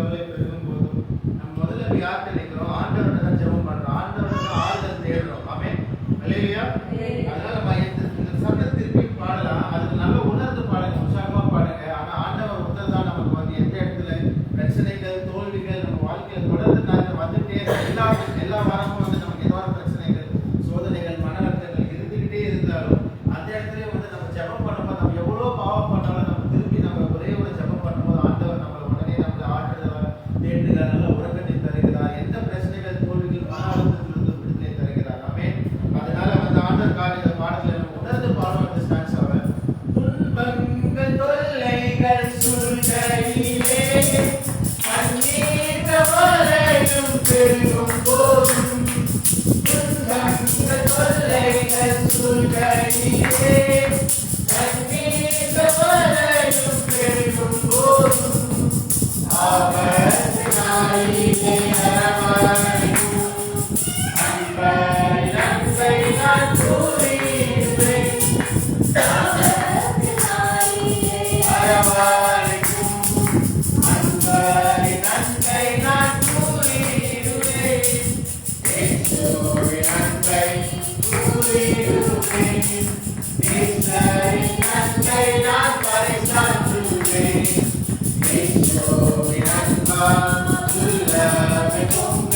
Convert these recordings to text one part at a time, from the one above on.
கவலை பெருகும் போதும் நம்ம முதல்ல போய் யார்கிட்ட நிற்கிறோம்? ஆண்டவர்கிட்ட தான் ஜெபம் பண்றோம், ஆண்டவர்கிட்ட ஆறுதல் தேடுறோம். ஆமென், அல்லேலூயா. அதனால நம்ம இந்த சத்தத்தை திருப்பி பாடலாம், அதுக்கு நல்லா உணர்ந்து பாடுங்க, உற்சாகமா பாடுங்க. ஆனா ஆண்டவர் ஒருத்தர் தான் நமக்கு வந்து எந்த இடத்துல பிரச்சனைகள் தோல்விகள் நம்ம வாழ்க்கையில தொடர்ந்து நாங்கள் வந்துட்டே எல்லா வாரமும் வந்து நமக்கு ஏதாவது பிரச்சனைகள் சோதனைகள் மன அழுத்தங்கள் இருந்துகிட்டே இருந்தாலும் அந்த இடத்துல வந்து நம்ம ஜெபம் பண்ணும்போது நம்ம எவ்வளோ பாவம் பண்ணாலும் நம்ம திருப்பி நம்ம ஒரே ஒரு ஜெபம் பண்ணும்போது ஆண்டவர் நம்மளை உடனே நம்மளை ஆற்றுகிறார், தேடுகிறார், நல்ல உறக்கத்தை தருகிறார், எந்த பிரச்சனைகள் தோல்விகள் மன அழுத்தத்திலிருந்து விடுதலை தருகிறார். ஆமென். அதனால வந்து ஆண்டவர் இந்த பாடத்துல நம்ம உணர்ந்து பாடுவோம். இந்த ஸ்டான்ஸ் அவர் துன்பங்கள் தொல்லைகள் சூழ்கையிலே கண்ணீர் கவலையும் பெருகும் போதும் துன்பங்கள் தொல்லைகள் சூழ்கையிலே கண்ணீர் கவலையும் பெருகும் போதும் ஆபத்தினாயிலே அரவணைக்கும் அன்பை நன்மை நான் கூறிடுவேன். அரவணைக்கும் அன்பை நன்மை நான் கூறிடுவேன். இயேசுவின் அன்பை கூறிடுவேன். இயேசுவின் அன்பை நான் பறைசாற்றுவேன். இயேசுவின் அன்பால் உள்ளமே பொங்க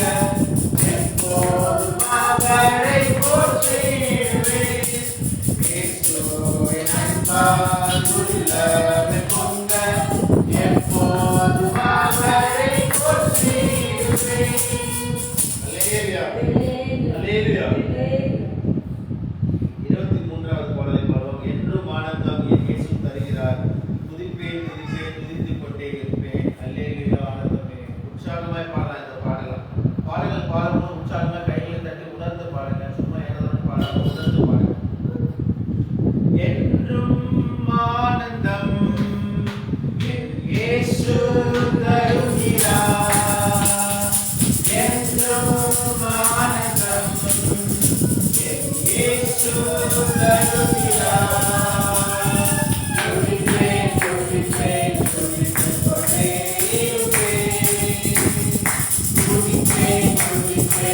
எப்போதும் அவரை போற்றிடுவேன். இயேசுவின் அன்பால் உள்ளமே பொங்க எப்போதும் அவரை போற்றிடுவேன். அல்லேலூயா, அல்லேலூயா. 23வது பாடலை பாடுவோம். என்றும் ஆனந்தம் என் இயேசு தருகிறார், துதிப்பேன் துதிப்பேன் துதித்துக் கொண்டே இருப்பேன். அல்லேலூயா, ஆனந்தமே. உற்சாகமாய் பாடலாம். இந்த பாடல்கள் பாடும்போது உற்சாகமாய் கைகளை தட்டி உணர்ந்து பாடுங்க. சும்மா ஏதாவது பாடாம உணர்ந்து பாடுங்க. என்றும் ஆனந்தம் என் இயேசு தருகிறார், என்றும் ஆனந்தம் என் இயேசு தருகிறார். துதிப்பேன் துதிப்பேன் துதித்துக் கொண்டே இருப்பேன். துதிப்பேன் துதிப்பேன்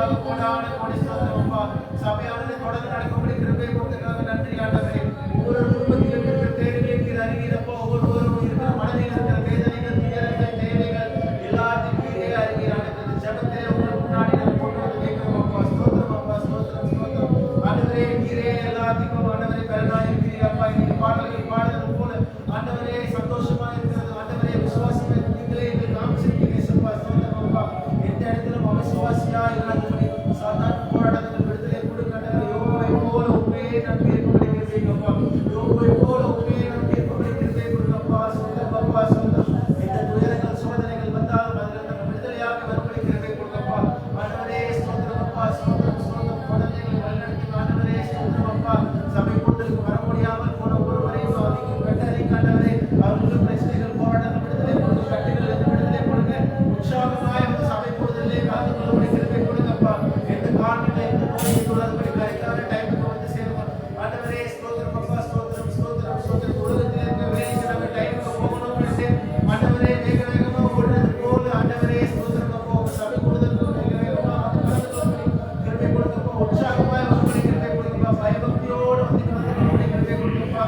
கொடுத்ததுக்காக கோடான கோடி ஸ்தோத்திரம் அப்பா. சபையானது தொடர்ந்து நடக்கும்படி கிருபை கொடுத்ததுக்காக நன்றி ஆண்டவரே. ஒவ்வொரு குடும்பத்தில் இருக்கிற தேவைகளை நீர் அறிவீரப்பா. ஒவ்வொருவரும் இருக்கிற மனதில் இருக்கிற வேதனைகள், துயரங்கள், தேவைகள் எல்லாத்தையும் நீரே அறிவீரான இந்த ஜெபத்தை உங்கள் முன்னாடி நான் கொண்டு வந்து வைக்கிறோம் அப்பா. ஸ்தோத்திரம் அப்பா, ஸ்தோத்திரம், ஸ்தோத்திரம். ஆண்டவரே நீரே எல்லாத்துக்கும் ஆண்டவரே கருணாய் இருக்கிறீரப்பா. இன்னைக்கு பாடல்கள் பாடுறது போல ஆண்டவரே சந்தோஷமா இருக்கிறது. ஆண்டவரே விசுவாசமே நீங்களே எங்கள் காமிச்சிருக்கீங்க சப்பா. ஸ்தோத்திரம் அப்பா. எந்த இடத்திலும் அவிசுவாசியா இல்லாதபடி சாத்தான போராட்டத்தில் விடுதலை கொடுக்கின்ற யோபை போல உண்மையை நம்பி இருக்கப்படுகிறீங்கப்பா. யோபை போல உண்மையை நம்பி இருக்கப்படுகிறீங்கப்பா. ஸ்தோத்திரம் அப்பா, ஸ்தோத்திரம். எந்த துயரங்கள் சோதனைகள் வந்தாலும் அதில் நம்ம விடுதலையாக வரும்படிக்கிறதை கொடுக்கப்பா. ஆண்டவரே ஸ்தோத்திரம் அப்பா, ஸ்தோத்திரம், ஸ்தோத்திரம். குழந்தைகளை வழிநடத்தி ஆண்டவரே ஸ்தோத்திரம் அப்பா. சபை கூட்டலுக்கு வர முடியாமல் போன ஒருவரையும் அதிகம் கட்டளை காண்டவரே அவர்களுக்கு பிரச்சனைகள் போராட்டங்கள் விடுதலை கொடுங்க. கட்டுகள் எந்த விடுதலை கொடுங்க. உற்சாகமாய் வந்து சபை கூடுதலே காத்து கொள்ளப்படுகிறதை கொடுங்கப்பா. எந்த காரணங்களை எந்த நோயை தொடாதபடி கரெக்டான டைமுக்கு வந்து சேருங்க. ஆண்டவரே ஸ்தோத்திரம் அப்பா, ஸ்தோத்திரம், ஸ்தோத்திரம், ஸ்தோத்திரம். உலகத்தில் இருக்கிற வேலைக்கு நாங்கள் டைமுக்கு போகணும்னு ஆண்டவரே வேக வேகமா ஓடுறது போல ஆண்டவரே ஸ்தோத்திரம் அப்பா. உங்க சபை கூடுதலுக்கு வேக வேகமா வந்து கலந்து கொள்ளப்படி கிருபை கொடுங்கப்பா. உற்சாகமாய் வந்து கிருபை கொடுங்கப்பா. பயபக்தியோடு வந்து கிருபை கொடுங்கப்பா.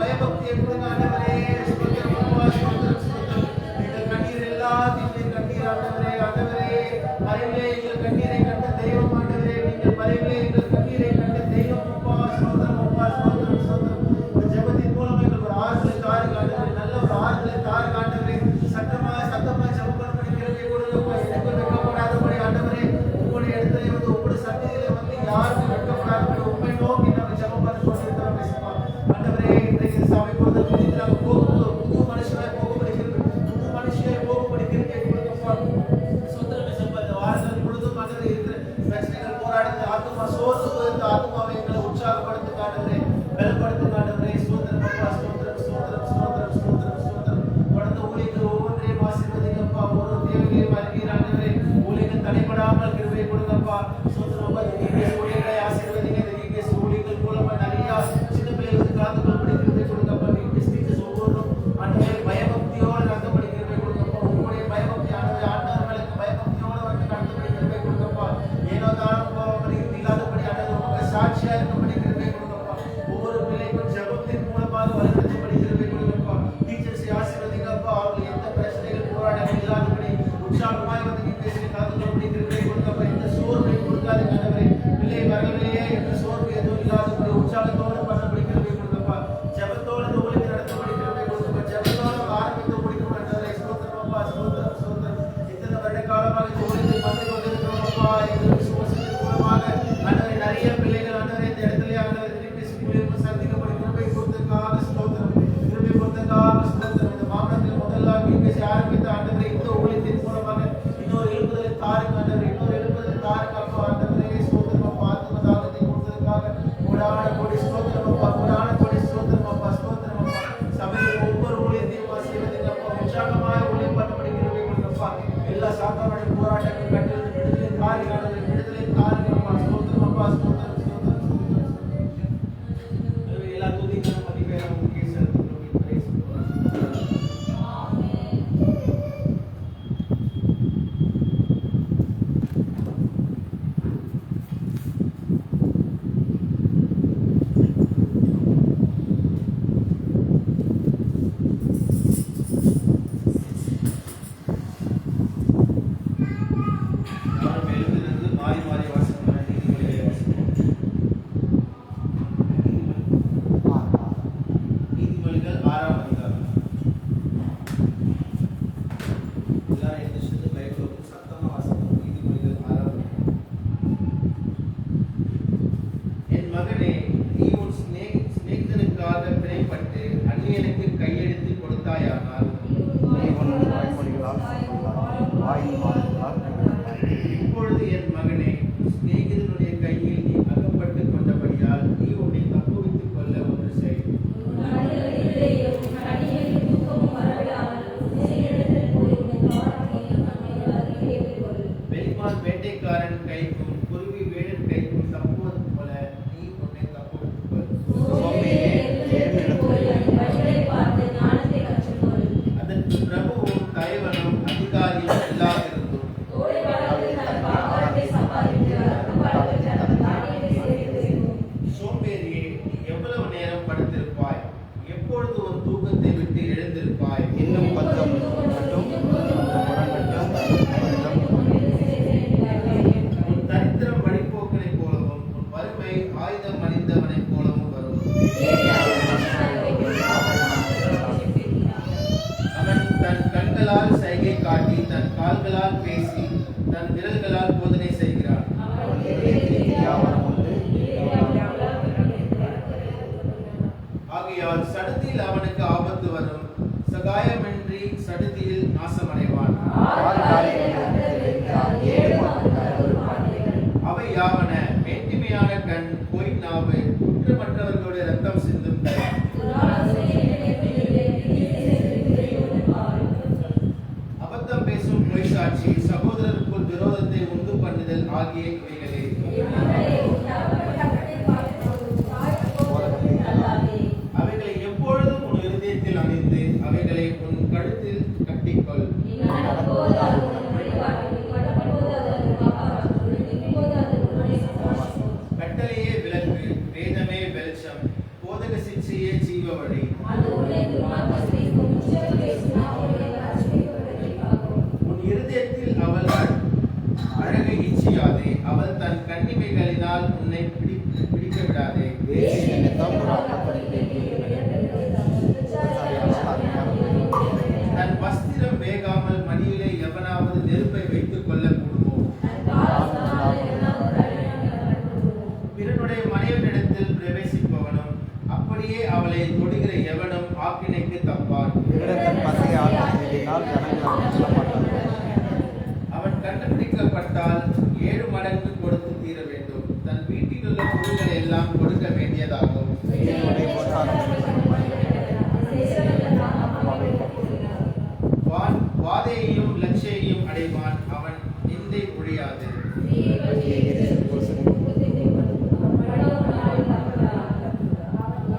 பயபக்தியை கொடுங்க ஆண்டவரே. ஸ்தோத்திரம் அப்பா, ஸ்தோத்திரம், ஸ்தோத்திரம். எங்கள் கண்ணீர் எல்லாத்தையும் கண்ணீர் ஆண்டவரே. ஆண்டவரே மறைவிலே எங்கள் கண்ணீரை கண்ட தெய்வம் ஆண்டவரே. நீங்கள் மறைவிலே எங்கள் கண்ணீரை கண்ட தெய்வம் அப்பா. ஸ்தோத்திரம் அப்பா, ஸ்தோத்திரம், ஸ்தோத்திரம். இந்த ஜெபத்தின் மூலம் எங்களுக்கு ஒரு ஆறுதலை தாருங்க ஆண்டவரே. நல்ல ஒரு ஆறுதலை தாருங்க ஆண்டவரே. சத்தமா ஜெபம் பண்ணி கிருபை கொடுங்கப்பா. எனக்கு வெட்கப்படாதபடி ஆண்டவரே உங்களுடைய இடத்துல வந்து உங்களுடைய சந்நிதியில வந்து யாருக்கும் வெட்கப்படாதபடி உண்மை நோக்கி நாங்கள் ஜெபம் பண்ணி கொண்டிருக்கிறோம் பேசுமா. ஆண்டவரே இன்றைக்கு சபை கொடுத்த புதிய நாங்கள் போகும்போது புது மனுஷனாய் போகப்படுகிறது. புது மனுஷனாய் போகப்படுகிறதை கொடுங்கப்பா. சுத்தரமே சப்பா. இந்த வாரங்கள் முழுதும் ஆண்டவரே இருக்கிற பிரச்சனைகள் போராடுது ஆத்மா சோர்ந்து போயிருந்த ஆத்மாவை எங்களை உற்சாகப்படுத்து ஆண்டவரே. பலப்படுத்து ஆண்டவரே. ஸ்தோத்திரம் அப்பா, ஸ்தோத்திரம், ஸ்தோத்திரம், ஸ்தோத்திரம், ஸ்தோத்திரம், ஸ்தோத்திரம். தொடர்ந்து ஊழியர்கள் ஒவ்வொன்றையும் ஆசீர்வதிங்கப்பா. ஒவ்வொரு தேவைகளையும் அறிகிறாண்டவரே. ஊழியர்கள் தடைபடாமல் கிருபை கொடுங்கப்பா. ஸ்தோத்திரம் அப்பா. இந்த ஊழியர்களை ஆசீர்வதிங்க. இந்த ஊழியர்கள் மூலமா நிறைய சின்ன பிள்ளைகளுக்கு காத்து கொள்படி கிருபை கொடுங்கப்பா. டீச்சர்ஸ் ஒவ்வொருவரும் ஆண்டவரே பயபக்தியோடு நடத்தபடி கிருபை கொடுங்கப்பா. உங்களுடைய பயபக்தி ஆண்டவரே ஆண்டவர்களுக்கு பயபக்தியோடு வந்து நடத்தபடி கிருபை கொடுங்கப்பா. ஏனோ தானம் போகாமல் இல்லாதபடி ஆண்டவர் உங்க சாட்சியா இருக்கபடி கிருபை கொடுங்கப்பா. ஒவ்வொரு பிள்ளைக்கும் ஜெபத்தின் மூலமாக வழிநடத்தபடி கிருபை கொடுங்கப்பா. டீச்சர்ஸ் ஆசீர்வதிங்கப்பா. அவர்கள் எந்த பிரச்சனைகள் போராட்டங்கள் இல்லாதபடி உற்சாகமாய் வந்து பேசி காத்து கொள்படி கிருபை கொடுங்கப்பா. எந்த சோர்வை கொடுக்காது ஆண்டவரே. பிள்ளை வரவில்லையே என்ற சோர்வு எதுவும் இல்லாதபடி உற்சாகத்தோடு பண்ணபடி கிருபை கொடுங்கப்பா. ஜெபத்தோடு இந்த ஊழியத்தை நடத்தபடி கிருபை கொடுங்கப்பா. ஜெபத்தோடு ஆரம்பித்து முடிக்கும் ஆண்டவரே. ஸ்தோத்திரம் அப்பா, ஸ்தோத்திரம், ஸ்தோத்திரம். இத்தனை வருட காலமாக இந்த ஊழியத்தை பண்ணி கொண்டிருக்கிறோம்ப்பா. எங்கள் விசுவாசத்தின் மூலமாக ஆண்டவரே நிறைய பிள்ளைகள் ஆண்டவரே இந்த இடத்துல ஆண்டவரே திருப்பி ஊழியர்கள் சந்திக்கப்படி கிருபை கொடுத்ததுக்காக ஸ்தோத்திரம். கிருபை கொடுத்ததுக்காக ஸ்தோத்திரம். இந்த மாவட்டத்தில் முதலாக பேசி ஆரம்பித்த ஆண்டவரே இந்த ஊழியத்தின் மூலமாக இன்னொரு எழுப்புதலை தாருங்க ஆண்டவரே. இன்னொரு எழுப்புதலை தாருங்க அப்பா. ஆண்டவரே ஸ்தோத்திரம் அப்பா. ஆத்மதாகத்தை கொடுத்ததுக்காக கோடான கோடி ஸ்தோத்திரம் அப்பா. கோடான கோடி ஸ்தோத்திரம் அப்பா. ஸ்தோத்திரம் அப்பா. சபையில் ஒவ்வொரு ஊழியத்தையும் ஆசீர்வதிங்கப்பா. உற்சாகமாய் ஊழியம் பண்ணபடி கிருபை கொடுங்கப்பா. எல்லா சாத்தானுடைய போராட்டங்கள் கட்டிலிருந்து விடுதலை தாருங்க ஆண்டவரே. விடுதலை தாருங்க அப்பா. ஸ்தோத்திரம் அப்பா. ஸ்தோத்திரம், ஸ்தோத்திரம், ஸ்தோத்திரம். எல்லா துதிகளும் மதிப்பேரும் உங்களுக்கே செலுத்துகிறோம். பிரைஸ் இப்பொழுது என் மகனே, சிநேகிதனுடைய கையில் நீ அகப்பட்டு கொண்டபடியால் நீ உன்னை தப்புவித்துக் கொள்ள ஒன்று செய். பெருமாள் வேட்டைக்காரன் கைக்கும் குருவி வேடன் கைக்கும் தப்புவது போல நீ உன்னை தப்புவித்துக் கொள். அதற்கு பிரபுவும் தலைவனும் அதிகாரியும் இல்லாதிருந்தும் கால்களால் பேசி தன் விரல்களால் போதனை செய்கிறான். ஆகையால் சடுதியில் அவனுக்கு ஆபத்து வரும், சகாயமின்றி சடுதியில் நாசமடைவான். அவை யாவன: மேட்டிமையான கண், பொய் நாவு, குற்றமற்றவர்களுடைய ரத்தம் சிந்தும் கை, அபத்தம் பேசும் பொய் சாட்சி, சகோதரருக்குள் விரோதத்தை உண்டு பண்ணுதல் ஆகிய இவைகளே. அவைகளை எப்பொழுதும் உன் இருதயத்தில் அணிந்து அவைகளை உன் கழுத்தில் கட்டிக்கொள். கட்டளையே விளக்கு, வேதமே வெளிச்சம், போதக சிக்ஷையே ஜீவ வழி. உன் இருதயத்தில் அவள் அழகை இச்சியாதே, அவள் தன் கண்ணிமைகளினால் உன்னை பிடிக்க விடாதே. தன் வஸ்திரம் வேகாமல் மடியிலே எவனாவது நெருப்பை வைத்துக் கொள்ள கூடுமோ? பிறனுடைய மனைவியிடத்தில் பிரவேசிப்பவனும் அப்படியே அவளை தொடுகிற எவனும் ஆக்கினைக்கு தப்பான். அவன் கண்டுபிடிக்கப்பட்டால் 7 மடங்கு கொடுத்து தீர வேண்டும். தன் வீட்டில் உள்ள பொருள்களை எல்லாம் கொடுக்க வேண்டியதாகும். வாதையையும் லட்சியையும் அடைவான், அவன் நிந்தை ஒழியாது.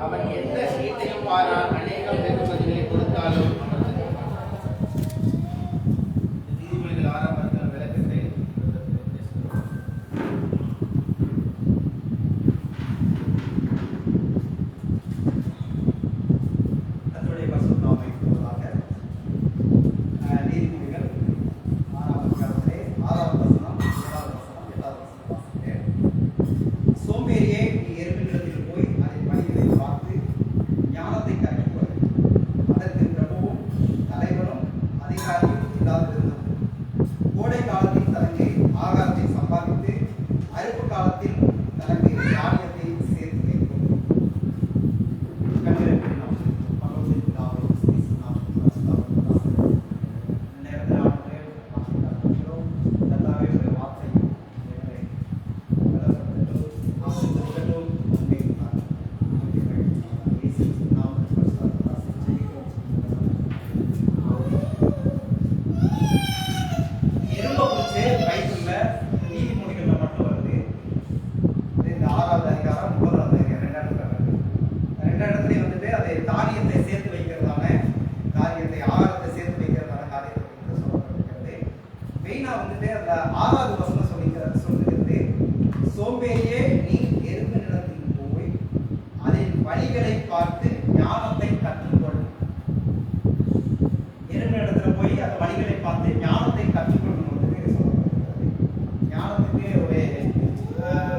அவன் எந்த சீட்டையும் பாரான், அநேகம் வெகுமதிகளை கொடுத்தாலும் நீதிமொழிகள் 6ஆம் அதிகாரம் விளக்கத்தை கர்த்தருடைய பரிசுத்த நாமத்திற்காக நீதிமொழிகள் 6ஆம் அதிகாரத்திலே 6ஆம் வசனம் 7ஆம் வசனம் 8ஆம் வசனம் வாசிக்கிறேன். சோம்பேறியே, நீ எறும்பினிடத்தில் போய் அதன் வழிகளை பார்த்து ஞானத்தை கற்பிப்பது. அதற்கு பிரபுவும் தலைவனும் அதிகாரியும் இல்லாதிருந்தது. கோடை காலத்தில் தனக்கு ஆகாரத்தை சம்பாதித்து அறுப்பு காலத்தில் தனக்கு தானியத்தை சேர்த்து வைக்கும். நீதிமொழிகள்ல மட்டும் வருது. இந்த 6ஆவது அதிகாரம் 9ஆவது அதிகாரம் 2 இடத்துல வந்துட்டு அதை தானியத்தை சேர்த்து வைக்கிறதான காரியத்தை, ஆகாரத்தை சேர்த்து வைக்கிறதான காரியத்தை வந்து சொல்லப்பட்டிருக்கிறது. மெயினா வந்துட்டு அந்த 6ஆவது வசனம் சொல்லுகிறது, சோம்பேறியே நீ எறும்பு நிலத்தில் போய் அதன் வழிகளை பார்த்து ஞானத்தை கற்றுக்கொள். எறும்பு இடத்துல போய் அந்த வழிகளை பார்த்து ஞானத்தை கற்றுக்கொள்ளணும் வந்து சொல்லப்பட்டிருக்கிறது. ஞானத்துக்கு ஒரு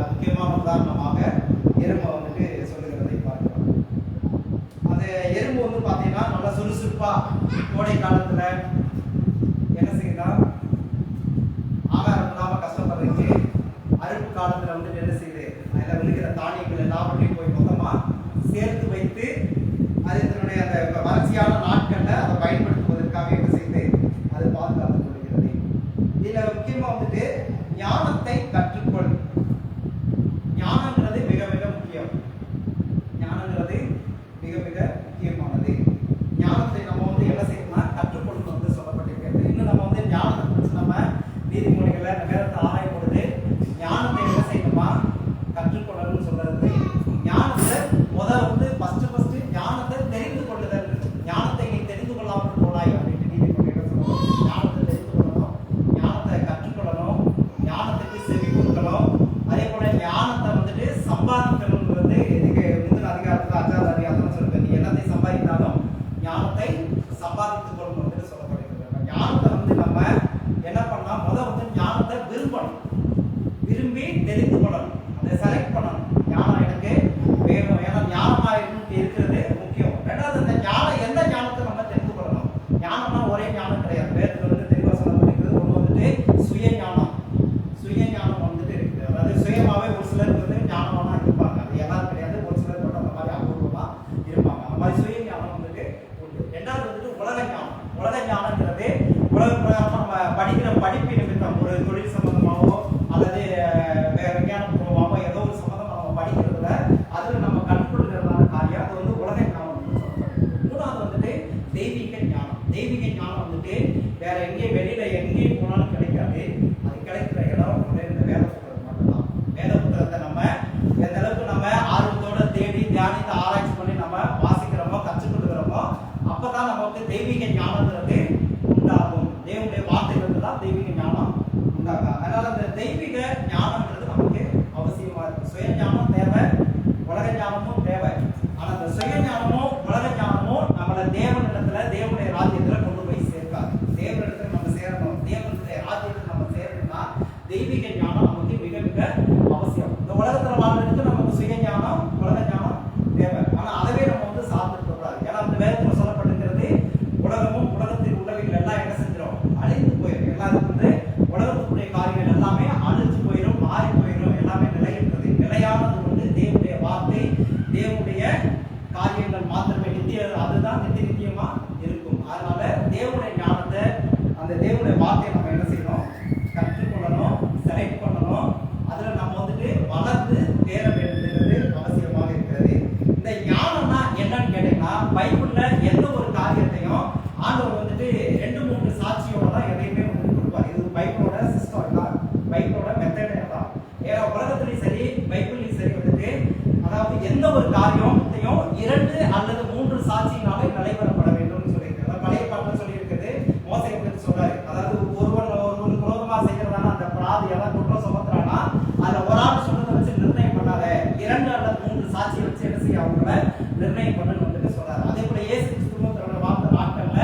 முக்கியமான உதாரணமாக எறும்பை வந்துட்டு சொல்லுகிறதை பார்க்கிறோம். அந்த எறும்பு வந்து பார்த்தீங்கன்னா நல்லா சுறுசுறுப்பா கோடை காலத்துல என்ன செய்யுதா, ஆகாரம் இல்லாம கஷ்டப்படுறதுக்கு அறுப்பு காலத்துல வந்துட்டு என்ன செய்யுது, அதில் விழுகிற தானியங்கள் எல்லாவற்றையும் போய் மொத்தமா சேர்த்து வைத்து அது இதனுடைய அந்த வறட்சியான நாட்கள்ல அதை பயன்படுத்துவதற்காக என்ன செய்யுது, அது பாதுகாத்து கொள்கிறது. இதுல முக்கியமா வந்துட்டு ஞானத்தை கற்றுக்கொள். ஞானங்கிறது மிக மிக முக்கியம். ஞானங்கிறது மிக மிக முக்கியமானது. ஞானத்தை நம்ம வந்து என்ன செய்யணும்னா கற்றுக்கொள்ளணும் வந்து சொல்லப்பட்டிருக்கிறது. இன்னும் நம்ம வந்து ஞானத்தை குறித்து நம்ம நீதிமொழிகளை வேதத்தை ஆராயும் பொழுது ஞானத்தை என்ன செய்யணுமா கற்றுக்கொள்ளணும்னு சொல்றது. ஞானத்தை வந்து ஃபர்ஸ்ட் ஞானத்தை தெரிந்து கொள்ளுதல். ஞானத்தை நீ தெரிந்து கொள்ளாமல் போனாய் அப்படின்னு நீதிமொழிகள் சொல்லுவாங்க. ஞானத்தை தெரிந்து கொள்ளணும், ஞானத்தை கற்றுக்கொள்ளணும். படிப்பு நிமித்தம் ஒரு தொழில் சம்பந்தமாவோ அல்லது வேற விஞ்ஞான பூர்வமாவோ ஏதோ ஒரு சம்பந்தமா நம்ம படிக்கிறதுல அதுல நம்ம கற்றுக்கொள்கிறதான காரியம் அது வந்து உலக ஞானம் சொல்லப்படுது. மூணாவது வந்துட்டு தெய்வீக ஞானம். தெய்வீக ஞானம் வந்துட்டு வேற எங்கேயும் வெளியில எங்கேயும் போனாலும் கிடைக்காது. அது கிடைக்கிற இடம் இந்த வேத புத்தகம் மட்டும்தான். வேத புத்தகத்தை நம்ம எந்த அளவுக்கு நம்ம ஆர்வத்தோட தேடி தியானித்து ஆராய்ச்சி பண்ணி நம்ம வாசிக்கிறோமோ கற்றுக்கொள்கிறோமோ அப்பதான் நமக்கு தெய்வீக ஞானம்ன்றது உண்டாகும். தேவனுடைய வார்த்தைகளுக்கு தான் தெய்வீக ஞானம் உண்டாகும். அதனால அந்த தெய்வீக ஞானம்ன்றது நமக்கு அவசியமா இருக்கு. சுய ஞானம் தேவை, உலக ஞானமும் தேவை. ஆனா அந்த சுய ஞானமும் உலக ஞானமும் நம்மள தேவனிடத்துல தேவனுடைய ராஜ்யத்துல கொண்டு போய் சேர்க்காது. தேவனிடத்துல நம்ம சேரணும். தேவனுடைய ராஜ்யத்துல நம்ம சேரணும்னா தெய்வீக ஞானம் நமக்கு மிக மிக அவசியம். இந்த உலகத்துல வாழ்றதுக்கு நமக்கு சுய ஞானம் உலக ஞானம் தேவை. ஆனா அதவே நம்ம வந்து சார்ந்துட்டு கூடாது. ஏன்னா அந்த வேதத்துல சொல்லப்பட்டிருக்கிறது உலகமும் உலகத்தில் உள்ளவைகள் எல்லாம் என்ன செஞ்சிடும், அழிந்து போயிடும். எல்லாருக்கும் வந்து உலகத்துக்குரிய காரியங்கள் எல்லாமே அழிஞ்சு போயிடும், மாறி போயிடும், எல்லாமே நிலையிட்டது. நிலையானது வந்து தேவனுடைய வார்த்தை, தேவனுடைய காரியங்கள் மாத்திரமே நித்திய, அதுதான் நித்தியமா இருக்கும். அதனால தேவனுடைய ஞானத்தை அந்த தேவனுடைய வார்த்தையை நம்ம என்ன செய்யணும், கற்றுக்கொள்ளணும், செலக்ட் பண்ணணும். அதுல நம்ம வந்துட்டு வளர்ந்து தேர வேண்டியது அவசியமாக இருக்கிறது. இந்த ஞானம்னா என்னன்னு கேட்டீங்கன்னா பைபிள்ல எந்த ஒரு காரியத்தையும் ஆண்டவர் வந்துட்டு 2-3 சாட்சியோட தான் எதையுமே வந்து கொடுப்பாரு. இது பைபிளோட சிஸ்டம் தான், பைபிளோட மெத்தடே தான். ஏன்னா உலகத்திலையும் சரி பைபிள்லையும் சரி வந்துட்டு அதாவது எந்த ஒரு காரியத்தையும் 2 அல்லது 3 சாட்சியினாலே நடைபெறப்பட வேண்டும் சொல்லியிருக்காங்க. பழைய பாட்டில் சொல்லி இருக்குது. மோசையை பற்றி சொல்றாரு. அதாவது ஒருவன் குரோதமா செய்யறதான அந்த பிராதி எல்லாம் குற்றம் சுமத்துறானா அதுல ஒரு ஆள் சொன்னதை வச்சு நிர்ணயம் பண்ணாத, 2 அல்லது 3 சாட்சியை வச்சு என்ன செய்ய அவங்கள நிர்ணயம் பண்ணணும்னு வந்துட்டு சொல்றாரு. அதே போல இயேசு கிறிஸ்துவும் தன்னோட வாழ்ந்த நாட்கள்ல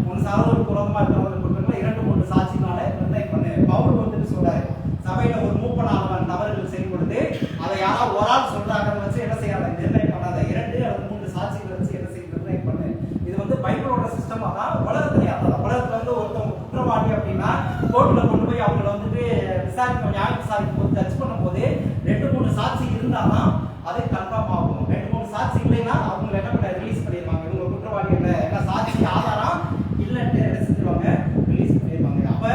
ஒரு சாதாரண குரோதமா இருக்கிறவங்க குற்றங்களை 2-3 சாட்சியினால நிர்ணயம் பண்ணு. பவுல் வந்துட்டு சொல்றாரு, சபையில ஒரு மூப்பனானவன் தவறுகள் செய்யும் பொழுது அதை யாராவது ஒரு ஆள் சொல்றாங்க வச்சு என்ன செய்யாத, நிர்ணயம் பண்ணாத, 2 அல்லது 3 சாட்சிகளை வச்சு என்ன செய்ய நிர்ணயம் பண்ணு. இது வந்து பைபிளோட சிஸ்டமா தான். உலகத்துல உலகத்துல வந்து ஒருத்தவங்க குற்றவாளி அப்படின்னா கோர்ட்ல கொண்டு போய் அவங்களை வந்துட்டு விசாரிக்கும், நியாய விசாரிக்கும் போது ஜட்ஜ் பண்ணும் போது 2-3 சாட்சி இருந்தாதான் அது கன்ஃபார்ம் ஆகும். 2-3 சாட்சி இல்லைன்னா அவங்க என்ன பண்ண ரிலீஸ் பண்ணிடுவாங்க. இவங்க குற்றவாளி இல்லை, ஏன்னா சாட்சி ஆதாரம் இல்லைன்னு என்ன செஞ்சிருவாங்க, ரிலீஸ் பண்ணிடுவாங்க. அப்ப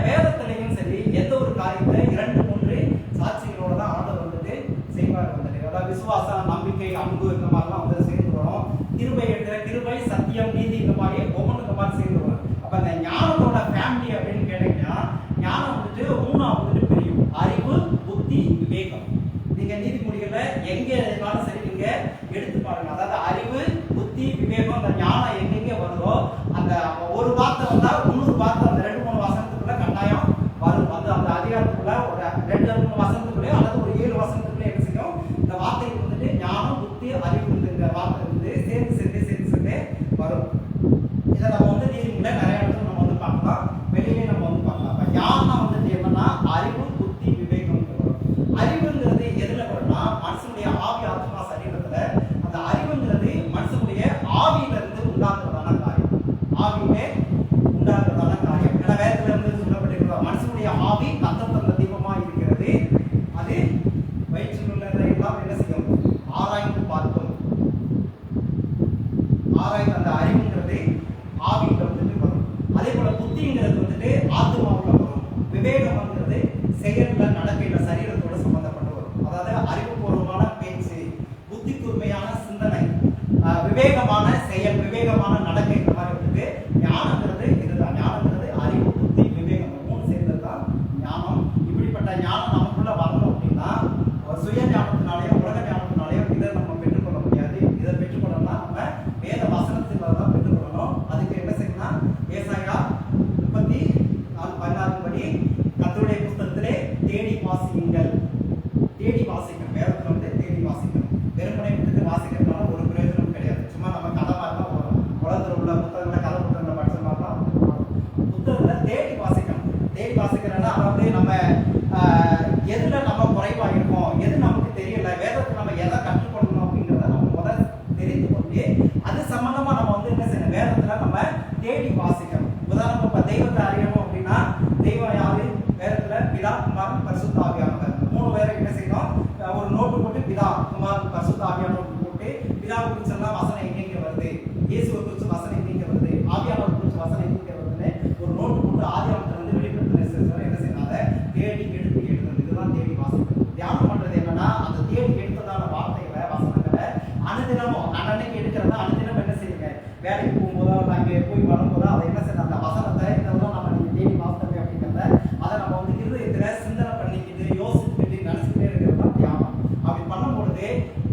வேதத்திலையும் சரி எந்த ஒரு காரியத்தை 2-3 சாட்சிகளோட தான் ஆண்டவர் வந்துட்டு செய்வார். வந்துட்டு அதாவது விசுவாசம், நம்பிக்கை, அன்பு இந்த மாதிரிலாம் வந்து சேர்ந்து வரும். கிருபை எடுக்கிற கிருபை, சத்தியம், நீதி இந்த மாதிரி ஒவ்வொன்று இந்த மாதிரி சேர்ந்து வரும். அப்ப இந்த ஞானத்தோட ஃபேமிலி அப்படின்னு கேட்டீங்கன்னா ஞானம் வந்துட்டு 3 வந்துட்டு பிரியும். அறிவு, புத்தி, விவேகம். நீங்க நீதிமொழிகள்ல எங்க இருந்தாலும் சரி நீங்க எடுத்து பாருங்க. அதாவது அறிவு, புத்தி, விவேகம், அந்த ஞானம் எங்கெங்க வருதோ அந்த ஒரு வார்த்தை வந்தா இன்னொரு வார்த்தை அந்த 2-3 வசனத்துக்குள்ள கட்டாயம் வரும். வந்து அந்த அதிகாரத்துக்குள்ள ஒரு 2-3 வசனத்துக்குள்ளே அல்லது ஒரு 7 வசனத்துக்குள்ளே என்ன செய்யும், இந்த வார்த்தைக்கு வந்துட்டு ஞானம், புத்தி, அறிவுங்கிற வார்த்தை வந்து சேர்ந்து வரும். இதை நம்ம வந்து நீதிமொழியில நிறைய இடத்துல நம்ம வந்து பார்க்கலாம், வெளியிலே நம்ம வந்து பார்க்கலாம். அப்ப ஞானம் வந்துட்டு என்னன்னா அறிவு, புத்தி, விவேகம் வரும். அறிவுங்கிறது எதுல வரும்னா மனுஷனுடைய ஆவி, ஆத்மா, சரீரத்துல அந்த அறிவுங்கிறது மனுஷனுடைய ஆவியில இருந்து உண்டாக்குறதான காரியம். ஆவியிலே உண்டாக்குறதான காரியம். ஏன்னா வேதத்துல இருந்து சொல்லப்பட்டிருக்கிறோம், மனுஷனுடைய ஆவி கர்த்தர் தந்த தீபமா இருக்கிறது, அது வயிற்றில் உள்ளதையெல்லாம் என்ன செய்யும், ஆராய்ந்து பார்க்கும். ஆராய்ந்து அந்த அறிவுங்கிறது ஆவியில வந்துட்டு வரும். அதே போல புத்திங்கிறது வந்துட்டு ஆத்மாவுல வரும். விவேகம்ங்கிறது செயல்ல, நடக்கையில, சரீரத்தோட சம்பந்தப்பட்டு வரும். அதாவது அறிவுபூர்வமான பேச்சு, புத்தி கூர்மையான சிந்தனை, விவேகமான செயல், விவேகமான நடக்கை, இந்த மாதிரி வந்துட்டு ஞானங்கிறது இதுதான். ஞானங்கிறது அறிவு, புத்தி, விவேகம் 3 சேர்ந்தது தான் ஞானம். இப்படிப்பட்ட ஞானம் நமக்குள்ள வரணும் அப்படின்னா சுய ஞானத்தினாலேயோ உலக ஞானத்தினாலேயோ இதை நம்ம பெற்றுக்கொள்ள முடியாது. இதை பெற்றுக்கொள்ளணும்னா நம்ம வேத வசனத்தில் தான் பெற்றுக்கொள்ளணும். அதுக்கு என்ன செய்யணும்னா ஏசாயா 34:16 படி கர்த்தருடைய புத்தகத்திலே தேடி வாசியுங்கள். தேடி வாசிக்கணும். வேதத்துல வந்து தேடி வாசிக்கணும். வெறுமனை விட்டு வாசிக்கிறதுனால ஒரு பிரயோஜனம் கிடையாது. சும்மா நம்ம கதை மாதிரி தான் வரும். உலகத்தில் உள்ள புத்தகங்களை, கதை புத்தகங்களை படிச்ச மாதிரி தான் புத்தகத்துல தேடி வாசிக்கணும். தேடி வாசிக்கிறதுனா அதாவது நம்ம எதுல நம்ம குறைவா இருக்கோம், எது நமக்கு தெரியல, வேதத்தை நம்ம எதை கற்றுக்கொள்ளணும் அப்படிங்கிறத நம்ம முதல்ல தெரிந்து கொண்டு அது சம்பந்தமா நம்ம வந்து என்ன செய்யணும், வேதத்துல நம்ம தேடி வாசிக்கணும். உதாரணம் இப்ப தெய்வத்தை அறியணும் அப்படின்னா தெய்வம் யாரு, வேதத்துல பிதா, குமாரன், பரிசுத்த ஆவியானவர் 3 பேரை என்ன செய்யணும், ஒரு நோட்டு போட்டு பிதா, குமாரன், பரிசுத்த ஆவியானவர் போட்டு பிதாவை குறிச்சு எல்லாம் வசனம் எங்கெங்க வருது, இயேசுவை குறிச்சு வசனம் எங்கெங்க வருது, ஆவியானவர் குறிச்சு வசனம் எங்கெங்க வருதுன்னு ஒரு நோட்டு போட்டு ஆதியாகமத்துல வந்து வெளிப்படுத்தின தேடி எடுத்து எழுதுறது. இதுதான் தேடி வாசிக்கிறது. தியானம் பண்றது என்னன்னா அந்த தேடி எடுத்ததான வார்த்தைகளை வசனங்களை அனுதினமும் அன்னன்னைக்கு எடுக்கிறதா அனுதினம் என்ன செய்யுங்க, வேலைக்கு போகும்போதோ அங்கே போய் வரும்போதோ அதை என்ன செய்யணும், அந்த வசனத்தை இதெல்லாம் நம்ம நீங்க தேடி வாசித்தோமே அப்படிங்கிறத அதை நம்ம வந்து இருதயத்துல சிந்தனை பண்ணிக்கிட்டு யோசிச்சுக்கிட்டு நினைச்சுக்கிட்டே இருக்கிறது தான் தியானம். அப்படி பண்ணும்பொழுது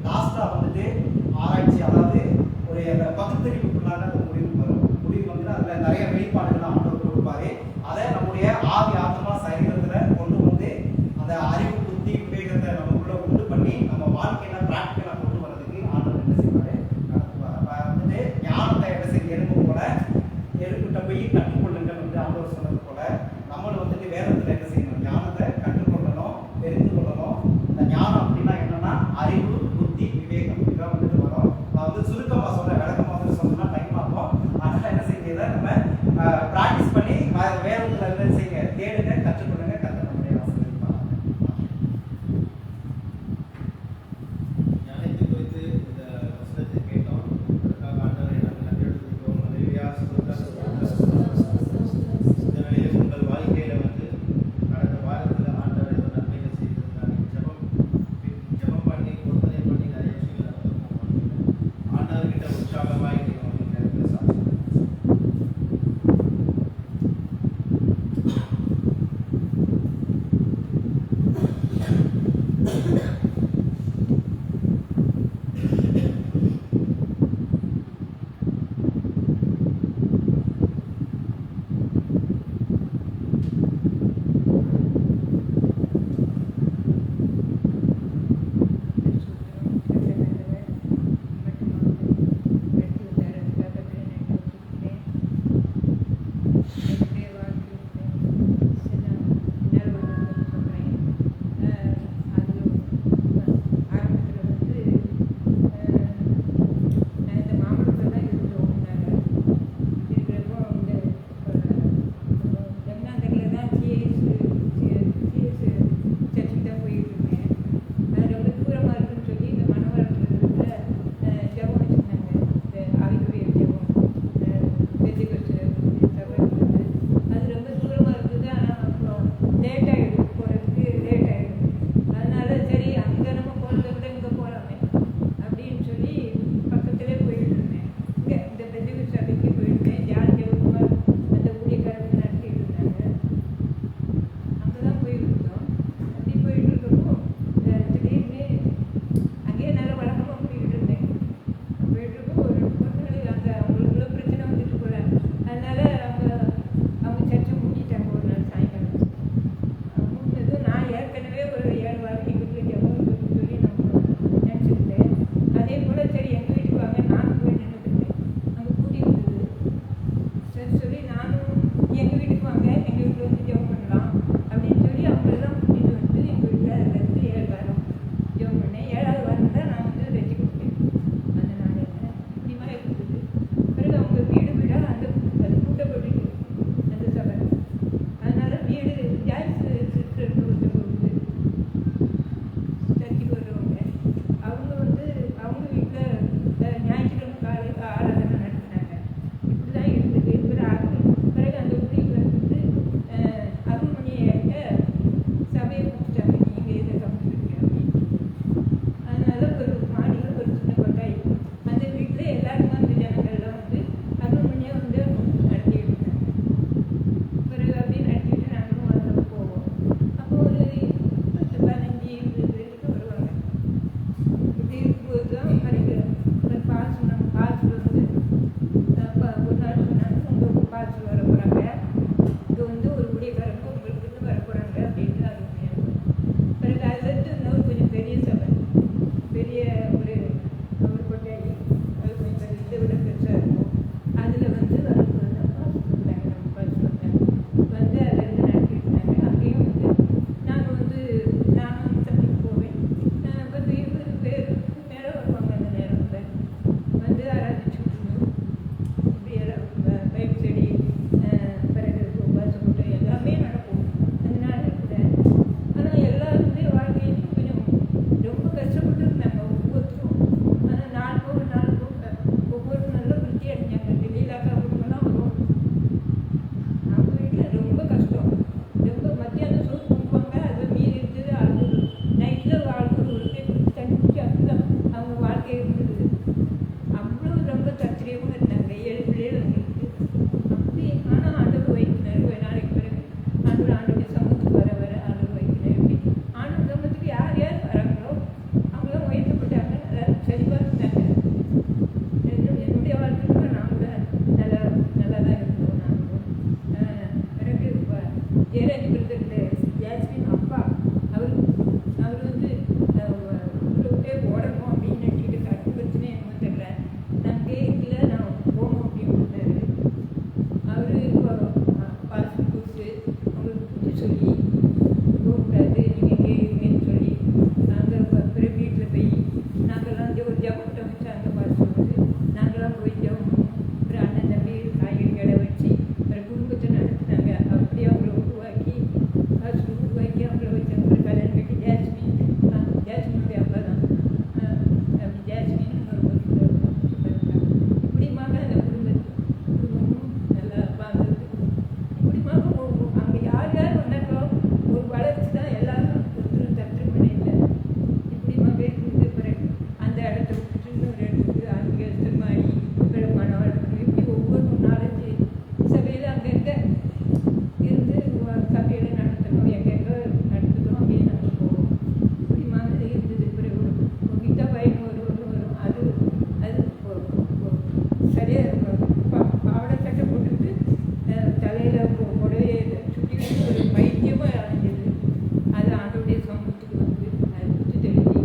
லாஸ்டா வந்துட்டு ஆராய்ச்சி, அதாவது ஒரு பகுத்தறிவுக்குள்ளான ஒரு முடிவு வரும். முடிவு வந்து அதுல நிறைய வெளிப்பாடுகள் ஆண்டவர் கொடுப்பாரு. அதை நம்முடைய ஆவி ஆத்மா சரீரத்துல கொண்டு வந்து அந்த அறிவு புத்தி விவேகத்தை நமக்குள்ள உண்டு பண்ணி நம்ம வாழ்க்கையில பிராக்டிகலா கொண்டு வரதுக்கு ஆண்டவர் என்ன செய்வாரு, நடத்துவார். அப்ப வந்துட்டு ஞானத்தை என்ன செய்ய எறும்பு போல எறும்பிட்ட போய் கற்றுக்கொள்ளுங்கள் வந்து ஆண்டவர் சொன்னது போல நம்மளும் வந்துட்டு வேதத்துல என்ன செய்யணும், ஞானத்தை கற்றுக்கொள்ளணும், தெரிந்து கொள்ளணும். இந்த ஞானம் அப்படின்னா என்னன்னா அறிவு புத்தி விவேகம் இதெல்லாம் வந்துட்டு வரும். நான் வந்து சுருக்கமா சொல்றேன், விளக்கமா வந்து சொன்னா டைம் ஆகும். அதனால என்ன செய்ய நம்ம பிராக்டிஸ் பண்ணி வேதத்துல இருந்து செய்ய தேடுங்க. ஆண்டோடைய சமூகத்துக்கு வர வர ஆண்டவர் வைக்கிறேன். எப்படி ஆண்டவர் சமூகத்துக்கு யார் யார் வராங்களோ அவங்களாம் உயர்த்தப்பட்டாங்க, அதாவது செழிப்பாக இருந்தாங்க. என்னுடைய வாழ்க்கைக்கு நான் கூட நல்லா தான் இருந்தோம். நாங்களும் பிறகு ஜெயராஜ் பிரதர் ஜாஸ்மின் அப்பா அவர் வந்து விட்டே ஓடணும் அப்படின்னு நினச்சிட்டு கட்டு பிரச்சனை என்னமோ தெரியல, நாங்கள் இல்லை நான் போகணும் அப்படின்னு அவர் இப்போ பாஸ்போர்ட் கொடுத்து அவங்களுக்கு புத்தி சொல்லி போகக்கூடாது நீங்கள் கேட்குங்கன்னு சொல்லி நாங்கள் பிற வீட்டில் போய் நாங்கள்லாம் ஒரு ஜபத்தை வச்சு அந்த பாஸ்போர்ட் நாங்களாம் போய் ஜபம் அப்புறம் அண்ணன் தம்பி காய்கறி கடை வச்சு அப்புறம் குடும்பத்தை நடத்தினாங்க. அப்படியே அவங்கள உருவாக்கி அவங்கள வச்சு அவங்க கல்யாணம் கட்டி ஜாஸ்மினுடைய அப்பா தான் அப்படி ஜாஸ்மின் இப்படிமாக அந்த குடும்பமும் நல்லா வாழ்ந்தது. இப்படிமாக அங்கே யார் யார் வந்தாங்களோ ஒரு வளர்ச்சி தான் எல்லாரும் ஒருத்தரும் தட்டுமணி இல்லை. இப்படிமாக இருந்து பிறகு அந்த இடத்த விட்டுட்டு இன்னொரு இடத்துக்கு அங்கே திருமாடி விளமான வளர்க்கணும். இப்படி ஒவ்வொரு 4-5 சபையில் அங்கங்கே இருந்து சபையில் நடத்தணும், எங்கெங்கே நடத்துகிறோம் அப்படின்னு நாங்கள் போவோம். இப்படிமாக இருந்தது. பிறகு ஒரு கிட்ட பையன் வரும் அது சரியாக பாவடை சட்டை போட்டுக்கிட்டு தலையில் புடவையை சுற்றிக்கிட்டு ஒரு பைத்தியமாக அடைஞ்சது. அது ஆண்டோடைய சமூகத்துக்கு வந்து அதை குத்தி தெளிஞ்சு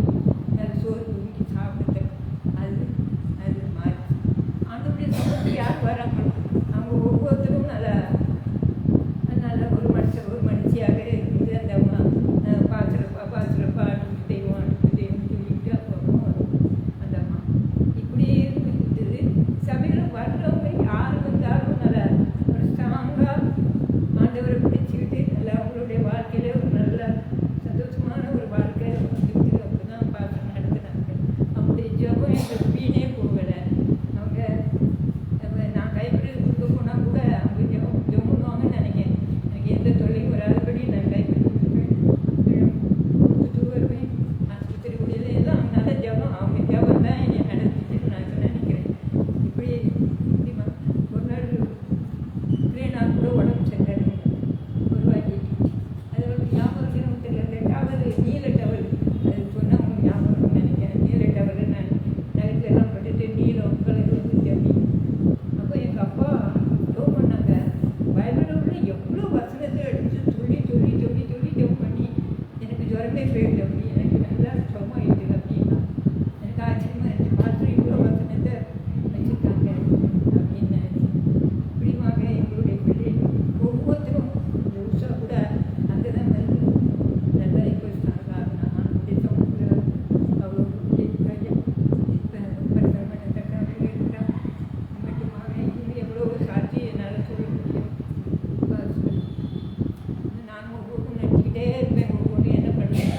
அது சோறு தூக்கி சாப்பிட்டு அது மாறி ஆண்டோடைய சமூகத்துக்கு யார் வராங்களோ அவங்க ஒவ்வொருத்தரும் நல்லா ஒரு மனுஷியாக இருந்து அந்த பாசுரப்பா அடுத்து தெய்வம் சொல்லிக்கிட்டு அப்போ வரும் அந்த அம்மா. இப்படியே இருந்தது. சபையில் வர்றவங்க யார் வந்தாலும் நல்லா ஒரு ஸ்ட்ராங்காக ஆண்டவரை பிடிச்சிக்கிட்டு நல்லா அவங்களுடைய வாழ்க்கையில ஒரு நல்ல சந்தோஷமான ஒரு வாழ்க்கை வந்துக்கிட்டு அப்படி தான் பார்த்து நடத்துனாங்க. அவங்களுடைய ஜபம் எங்களுக்கு வீணே போகலை. அவங்க நான் கைப்பிடி கொடுக்க போனால் கூட அவங்க ஜெபம்வாங்கன்னு நினைக்கிறேன். எனக்கு எந்த தொல்லையும் வராதபடி நான் கைப்பிடி கொடுத்துட்டு வருவேன். ஆஸ்பத்திரி கூடியது எல்லாம் நல்ல ஜபம், அவங்க ஜபம் தான் என்னை நடந்துச்சுன்னு நான் நினைக்கிறேன். இப்படி ஒரு நாள் நான் கூட உடம்பு சரியில்லை ஒரு வாட்டி அதோட ஞாபகம் தெரியல. டவல் நீல டவல் அது சொன்னால் அவங்க ஞாபகம் நினைக்கிறேன். நீல டவல் நான் நைட்டில் எல்லாம் பட்டுட்டு நீலம் கலர் வந்து ஜபி. அப்போ எங்கள் அப்பா டோ பண்ணாங்க. பைபிளில் எவ்வளோ வசனத்தை எடுத்து சொல்லி ஜெபம் பண்ணி எனக்கு ஜுரமே போயிடுது. அப்படி எனக்கு நல்லா சுகமாயிடுது அப்படின்னா எனக்கு ஆச்சரியமாக இருந்துச்சு. மாத்திரம் இவ்வளோ வசனத்தை வச்சுருக்காங்க அப்படின்னு நினச்சி. இப்படிமாக எங்களுடைய பிள்ளை ஒவ்வொருத்தரும் இந்த உஷா கூட அங்கே தான் வந்து நல்லா இப்போ நம்முடைய சமூகத்தில் அவ்வளோ மட்டுமாக இன்னும் எவ்வளோ சாட்சி என்னால் சொல்ல முடியும். நான் ஒவ்வொன்றும் நினச்சிக்கிட்டே இருப்பேன். ஒவ்வொன்றும் என்ன பண்ணுவேன்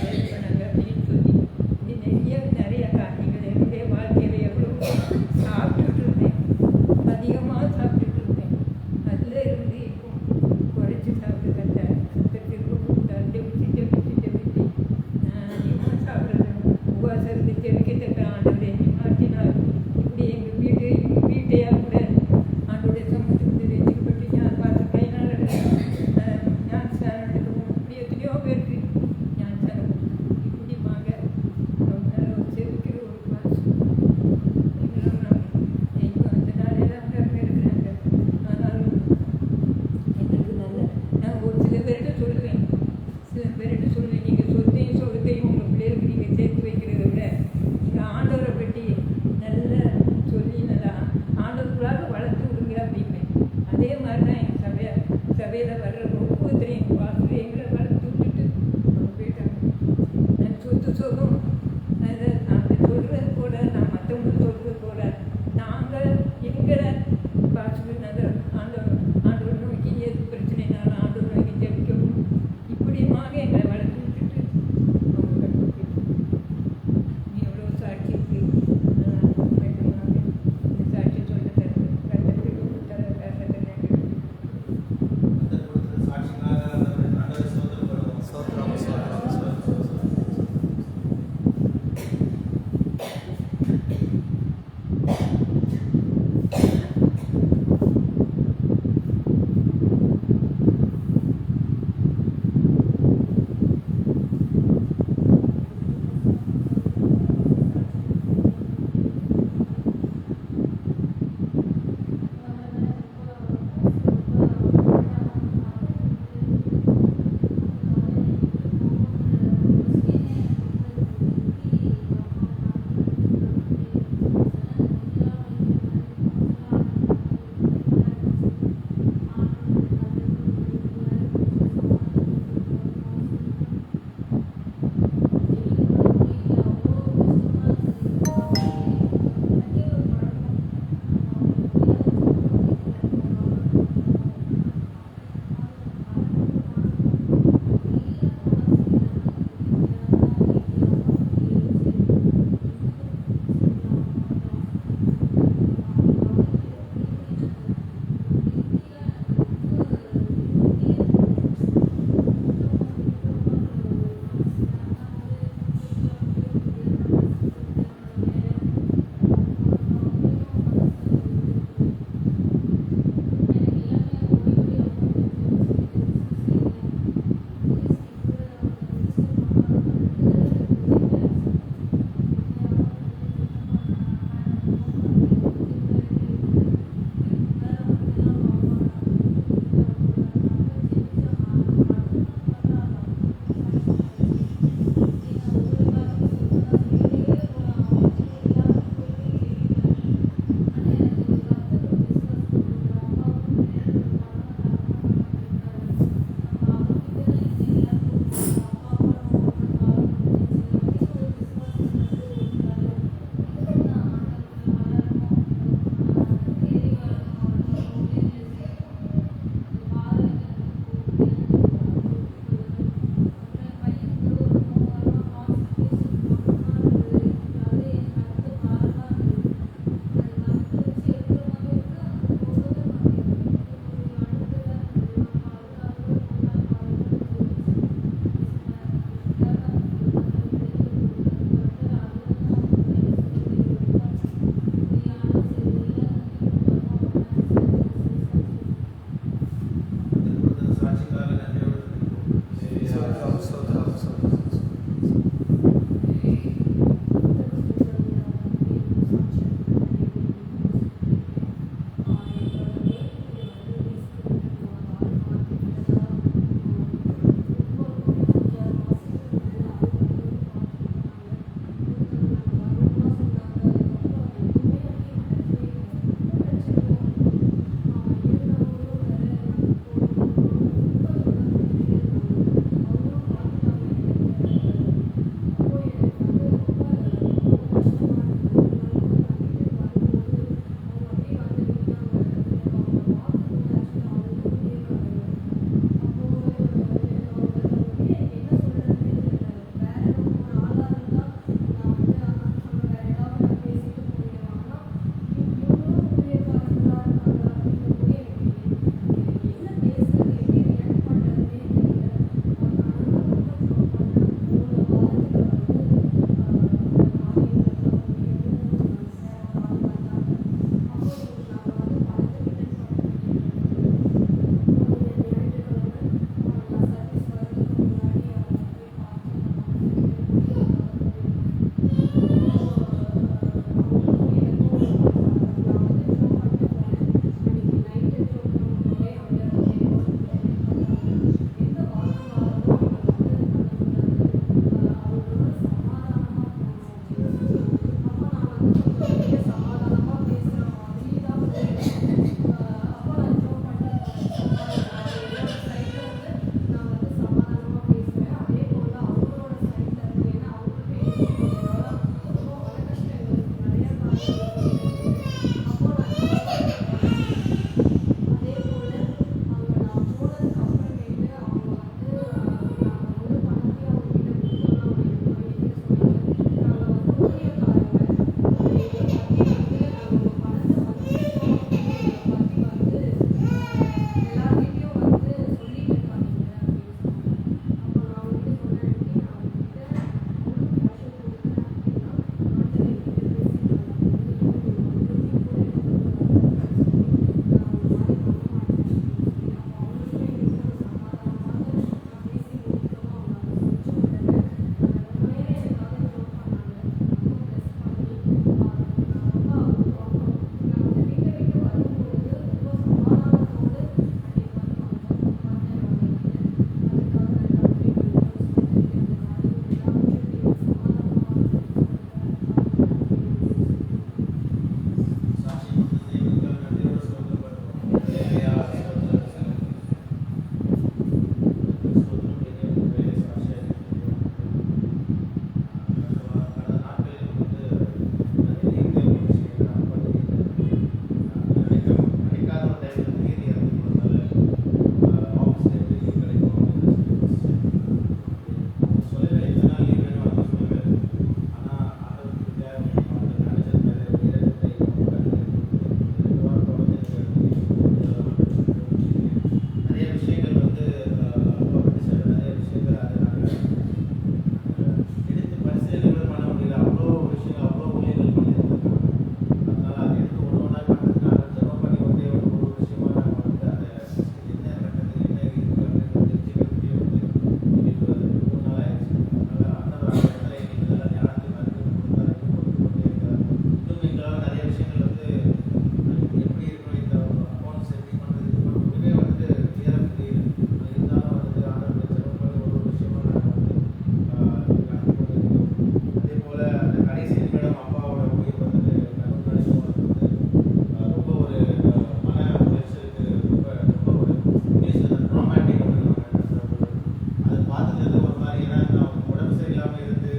பார்த்தது ஒரு மாதிரி, ஏன்னா அவங்க உடம்பு சரியில்லாமல் இருந்து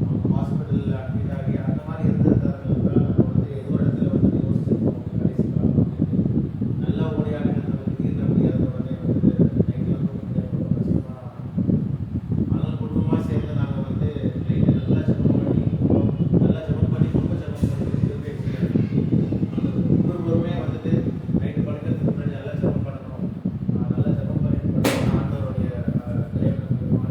அவங்க ஹாஸ்பிட்டலில் அட்மிட் ஆகி அந்த மாதிரி இருந்திருந்தார்கள் நம்ம வந்து ஏதோ ஒரு இடத்துல வந்து யோசிச்சிருக்கோம் கடைசி காலம் அப்படின்னு. நல்லா ஓடியாடுங்கிறது வந்து தீர்க்க முடியாத உடனே வந்து நைட்டில் தூங்க முடியாது, ரொம்ப கஷ்டமான அதனால குடும்பமாக சேர்ந்து நாங்கள் வந்து நைட்டு நல்லா ஜெபம் பண்ணி ரொம்ப ஜெபம் பண்ணி திருப்பி ஒவ்வொருவருமே வந்துட்டு நைட்டு படுக்கிறதுக்கு முன்னாடி நல்லா ஜெபம் பண்ணணும், நல்லா ஜெபம் பண்ணிட்டு படுக்கணும், ஆண்டவருடைய தயவுக்கு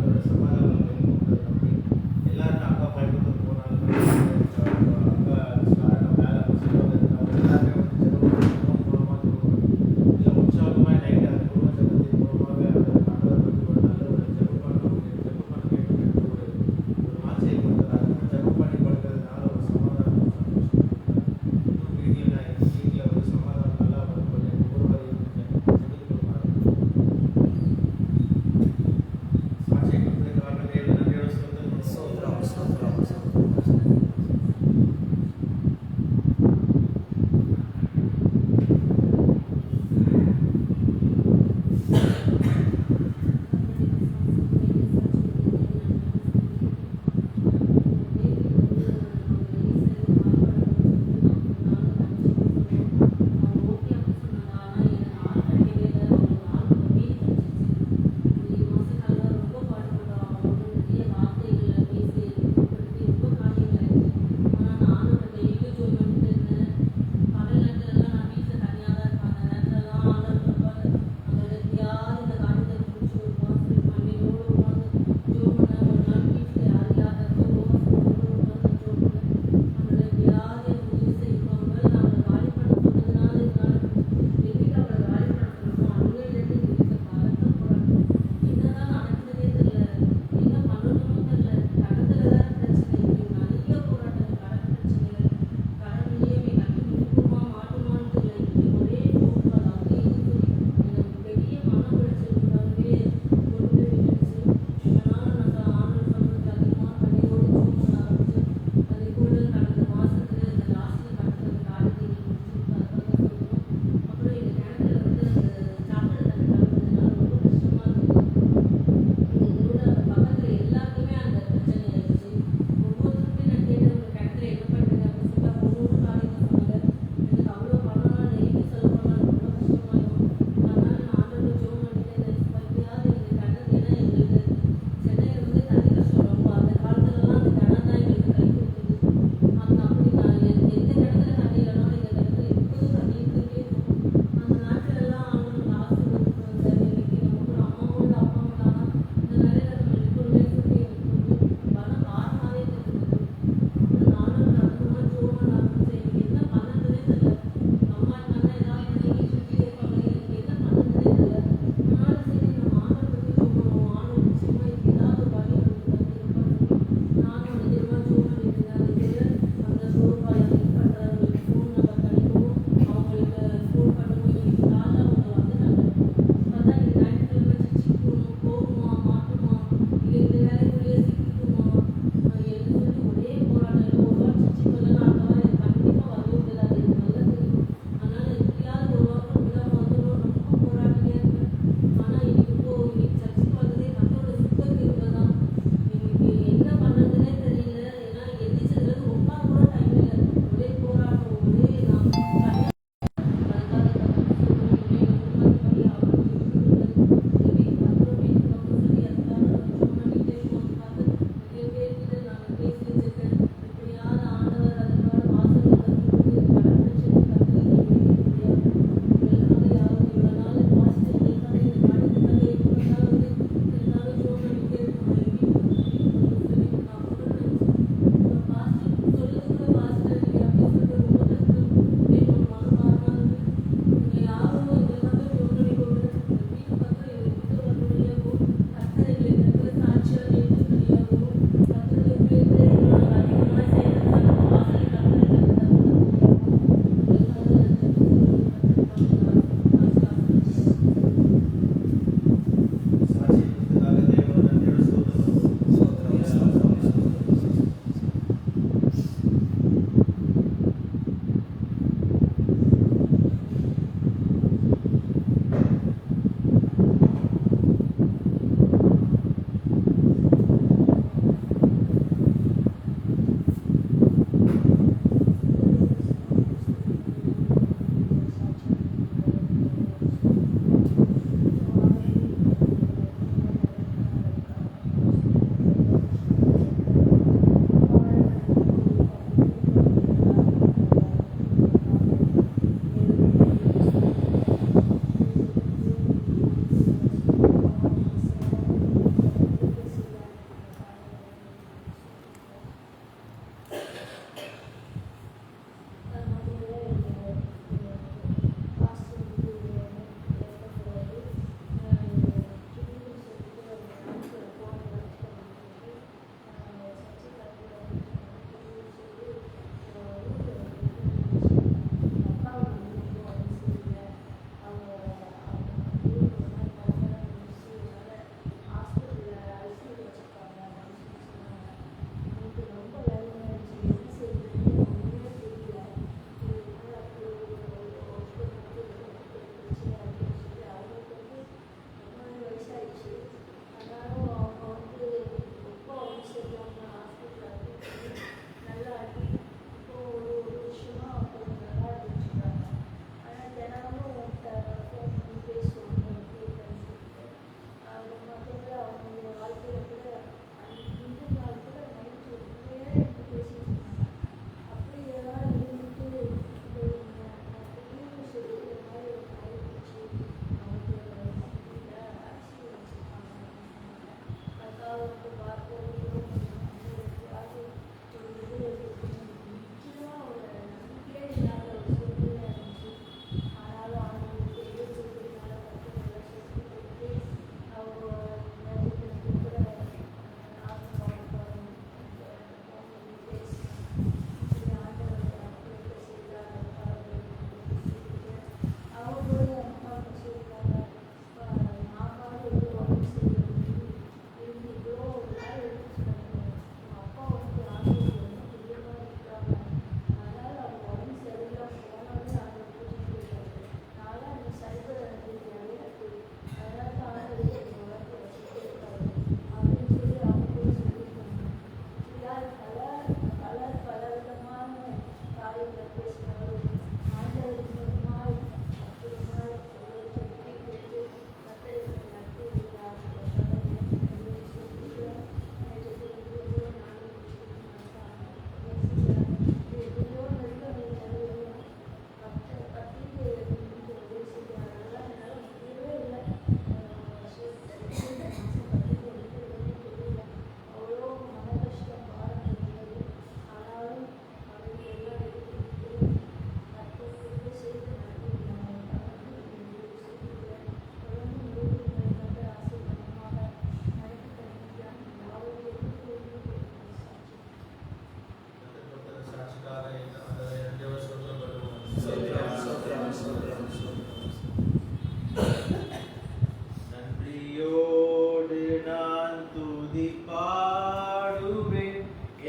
நன்றியோடு நான் துதி பாடுவேன்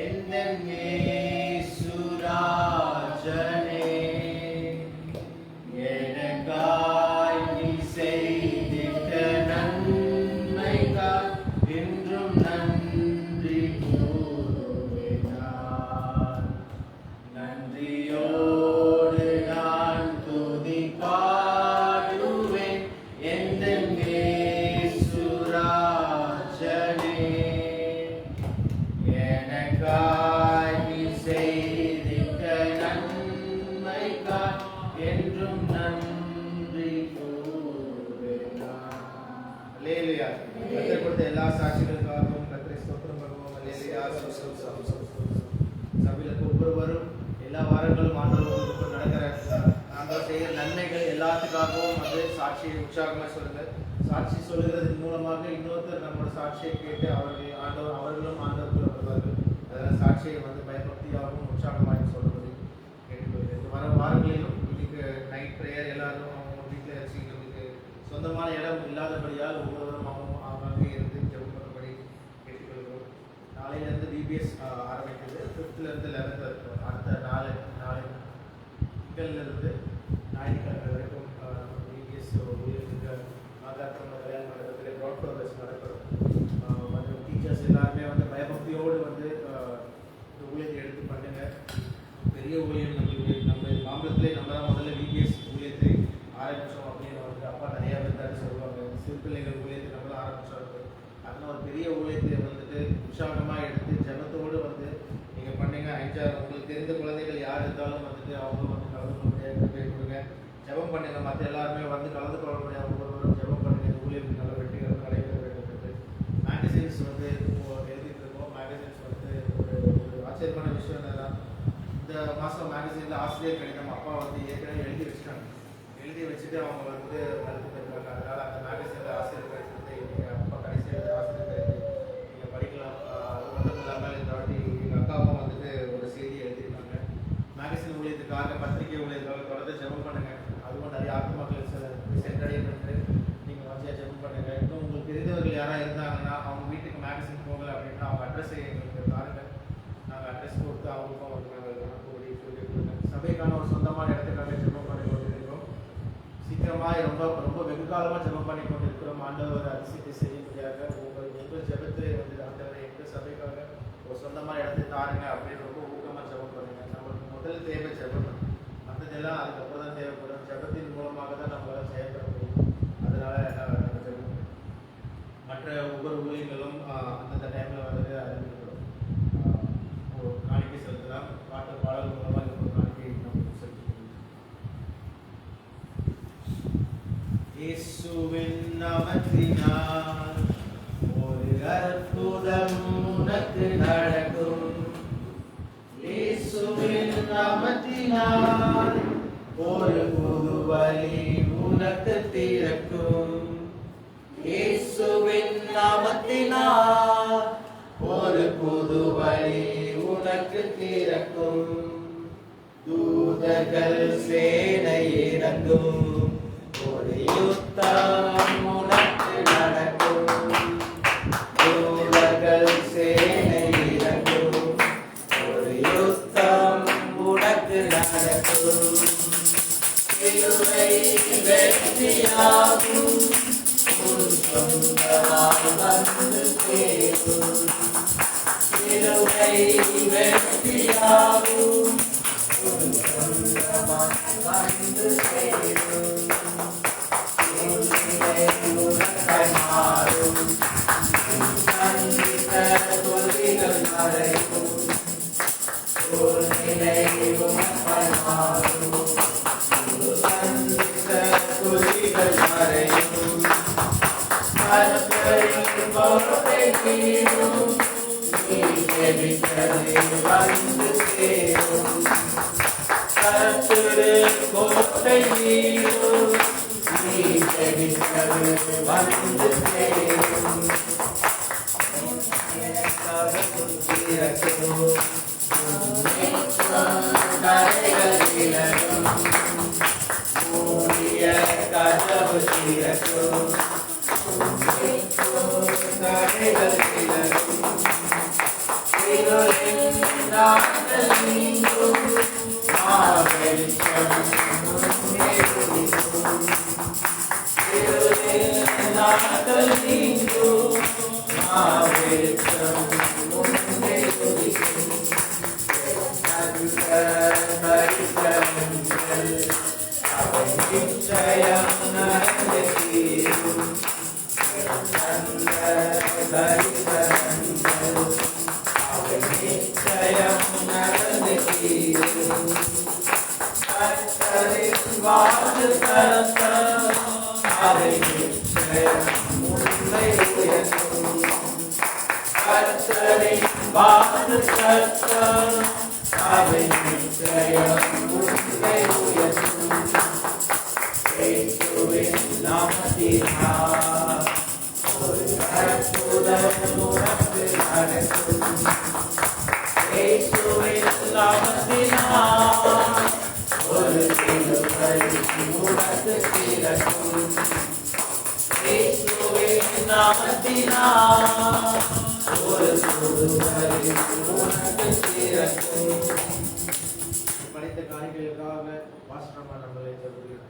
எந்தன் இயேசுராஜனே, எனக்காய் நீ செய்திட்ட நன்மைக்காய் என்றும் நன்றி கூறுவேன் நான். நன்றியோடு நான் துதி பாடுவேன் எந்தன் இயேசுராஜனே, எனக்காய் நீ செய்திட்ட நன்மைக்காய் என்றும் நன்றி கூறுவேன் நான். அல்லேலூயா. கர்த்தர் கொடுத்த எல்லா சாட்சிகளுக்காகவும் கர்த்தரை ஸ்தோத்திரம் பண்ணுவோம். அல்லேலூயா. சபையில் ஒவ்வொருவரும் எல்லா வாரங்களும் ஆண்டவருக்கு நடக்கிற நாங்கள் செய்கிற நன்மைகள் எல்லாத்துக்காகவும் வந்து சாட்சியை உற்சாகமாக சொல்லுங்க. சாட்சி சொல்லுகிறதன் மூலமாக இன்னொருத்தர் நம்மளோட சாட்சியை கேட்டு அவர்களும் ஆண்டவர்கள் வருவார்கள். அதனால் சாட்சியை வந்து பயபக்தியாகவும் உற்சாகமாக சொல்லுவது கேட்டுக்கொள்கிறேன். வர வாரங்களிலும் இன்னைக்கு நைட் ப்ரேயர் எல்லாரும் அவங்க வீட்டில் வச்சுக்கிறதுக்கு சொந்தமான இடம் இல்லாதபடியால் ஒவ்வொருவரும் அவங்க இருந்து ஜெபம் பண்ணும்படி கேட்டுக்கொள்கிறோம். நாளையிலேருந்து டிபிஎஸ் ஆரம்பிக்குது. 5th-லேருந்து 11th இருக்கும். அடுத்த திங்கள்லேருந்து ஞாயிற்றுக்கிழமை வரைக்கும் டிபிஎஸ் ஊழியர்களுக்கு ஆதாரத்தோட கல்யாண மண்டபத்தில் ப்ராட் ப்ரோக்ரஸ் நடக்கிறோம். மற்றும் டீச்சர்ஸ் எல்லாருமே வந்து பயபக்தியோடு வந்து இந்த ஊழியத்தை எடுத்து பண்ணுங்க. பெரிய ஊழியம் நம்ம மாம்பலத்திலே நம்ம தான் முதல்ல டிபிஎஸ் ஊழியத்தை ஆரம்பித்தோம் அப்படின்னு வந்து அப்பா நிறையா பேர் சொல்லுவாங்க. சிறு பிள்ளைகள் ஊழியத்தை நம்ம தான் ஆரம்பித்தோம். அதனால் ஒரு பெரிய ஊழியத்தை வந்துட்டு உற்சாகமாக எடுத்து ஜபத்தோடு வந்து நீங்கள் பண்ணீங்க. உங்களுக்கு தெரிந்த குழந்தைகள் யார் இருந்தாலும் வந்துட்டு அவங்க வந்து கலந்து கொள்ள முடியாது கொடுங்க. ஜபம் பண்ணுங்க. மற்ற எல்லாருமே வந்து கலந்து கொள்ள முடியாது. ஒவ்வொருவரும் ஜபம் பண்ணுங்க. இந்த ஊழியர்கள் நல்ல வெற்றிகள் நடைபெற வேண்டும். மேகசின்ஸ் வந்து எழுதிட்டு இருக்கோம். மேகசின்ஸ் வந்து ஒரு ஆச்சரியமான விஷயம் என்னன்னா, இந்த மாதம் மேகசினில் ஆசிரியர் கடிதம் அப்பா வந்து ஏற்கனவே எழுதி வச்சுட்டாங்க. எழுதி வச்சுட்டு அவங்க வந்து நடத்தி போயிருக்காங்க. அதனால் அந்த மேகசினில் ஆசிரியர் கடிதத்தை நீங்கள் அப்பா கடைசியில் ஆசிரியர் கடிதத்தை நீங்கள் படிக்கலாம். அது மட்டும் இல்லாமல் இந்த வாட்டி எங்கள் அக்காவும் வந்துட்டு ஒரு செய்தி எழுதியிருக்காங்க. மேகசின் ஊழியத்துக்காக பத்திரிகை ஊழியர்களுக்காக தொடர்ந்து ஜெபம் பண்ணுங்கள். அதுவும் நிறைய ஆத்மாக்கள் சென்றடையும் என்று நீங்கள் வஞ்சியாக ஜெபம் பண்ணுங்கள். இன்னும் உங்களுக்கு தெரிந்தவர்கள் யாராக இருந்தாங்கன்னா அவங்க வீட்டுக்கு மேகசின் போகலை அப்படின்னா அவங்க அட்ரஸை எங்களுக்கு தாருங்கள். நாங்கள் அட்ரஸ் கொடுத்து அவங்களுக்கும் வந்து நாங்கள் அனுப்பி சொல்லி கொடுங்க. சபைக்கான ஒரு சொந்தமான இடத்துக்காக ஜெபம் பண்ணி கொண்டிருக்கிறோம். சீக்கிரமாக ரொம்ப வெகு காலமாக ஜெபம் பண்ணி கொண்டிருக்கிறோம். ஆண்டவர் அதிசயத்தை செய்யும்படியாக எங்கள் ஜெபத்தை வந்து ஆண்டவரை எங்கள் சபைக்காக ஒரு சொந்தமான இடத்தை தாருங்க அப்படின்னு ரொம்ப ஊக்கமாக ஜெபம் பண்ணுங்க. நம்மளுக்கு முதல் தேவை ஜெபம். மற்றதெல்லாம் அதுக்கப்புறம் தான் தேவைப்படும். ஜெபத்தின் மூலமாக தான் நம்மளால் செயல்பட முடியும். அதனால ஜெபம் மற்ற ஒவ்வொரு ஊழியர்களும் அந்தந்த டைமில் வந்து அறிவிக்கிறோம். காணிக்கை செலுத்தலாம். பாட்டு பாடல் மூலமாக இந்த காணிக்கை நம்ம செலுத்திக்கிறோம். இயேசுவின் நாமத்தினால் ஒரு அற்புதம் உனக்கு நடக்கும். இயேசுவின் நாமத்தினால் ஒரு புது வழி உனக்கு திறக்கும். இயேசுவின் நாமத்தினால் ஒரு புது வழி உனக்கு திறக்கும். தூதர்கள் சேனை இறங்கும். ஒரு யுத்தம் உனக்கு நடக்கும். தூதர்கள் சேனை இறங்கும். ஒரு யுத்தம் உனக்கு நடக்கும். சிலுவை வெற்றியாகும். உன் சொந்தமாய் வந்து சேரும். சிலுவை வெற்றியாகும். உன் சொந்தமாய் வந்து சேரும். உன்னிலே உனக்காய் மாறும். உன் சந்தித்த தோல்விகள் மறைக்கும். உன்னிலே உனக்காய் மாறும். உன் சந்தித்த தோல்விகள் மறைக்கும். கர்த்தரின் கோட்டை தீரும். நீ ஜெபித்தது வந்து சேரும். கர்த்தரின் கோட்டை தீரும். நீ ஜெபித்தது வந்து சேரும். கரைகள் விலகும். மூடிய கதவு திறக்கும். கரைகள் விலகும். இருளின் நாட்கள் நீங்கும். வெளிச்சம் முன்னே உதிக்கும். இருளின் நாட்கள் நீங்கும். வெளிச்சம் முன்னே உதிக்கும். பரிசனங்கள் அவை நிச்சயம் நடந்து தீரும். தரிசனங்கள் அவை நிச்சயம் நடந்து தீரும். கர்த்தரின் வாக்குத்தத்தம் அவை நிச்சயம் உன்னை உயர்த்தும். கர்த்தரின் வாக்குத்தத்தம் அவை நிச்சயம் உன்னை உயர்த்தும். இயேசுவின் நாமத்தினால் ஒரு அற்புதம் உனக்கு நடக்கும். இயேசுவின் நாமத்தினால் ஒரு திருவழி உனக்கு திறக்கும். இயேசுவின் நாமத்தினால் ஒரு திருவழி உனக்கு திறக்கும். படித்த காரியங்களுக்காக வாசனமா நம்மளை தெரிவிக்கிறோம்.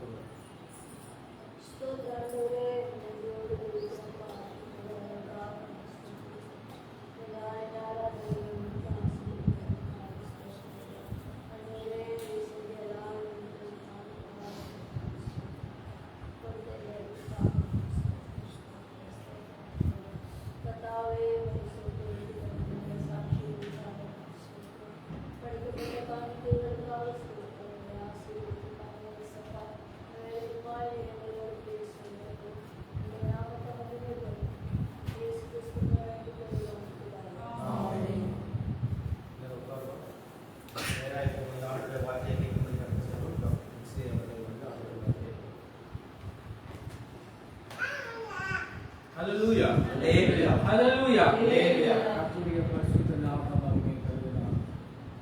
Hallelujah. Hallelujah. Hallelujah. Hallelujah. கர்த்தருடைய பரிசுத்த நாமம் மகிமைப்படுவதாக.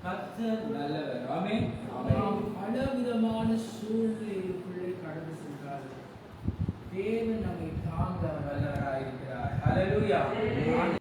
கர்த்தர் நல்லவர். ஆமென். நாம் பலவிதமான சூழ்நிலைக்குள்ளே கடந்து சென்றாலும் தேவன் நம்மை தாங்க வல்லவராயிருக்கிறார். Hallelujah.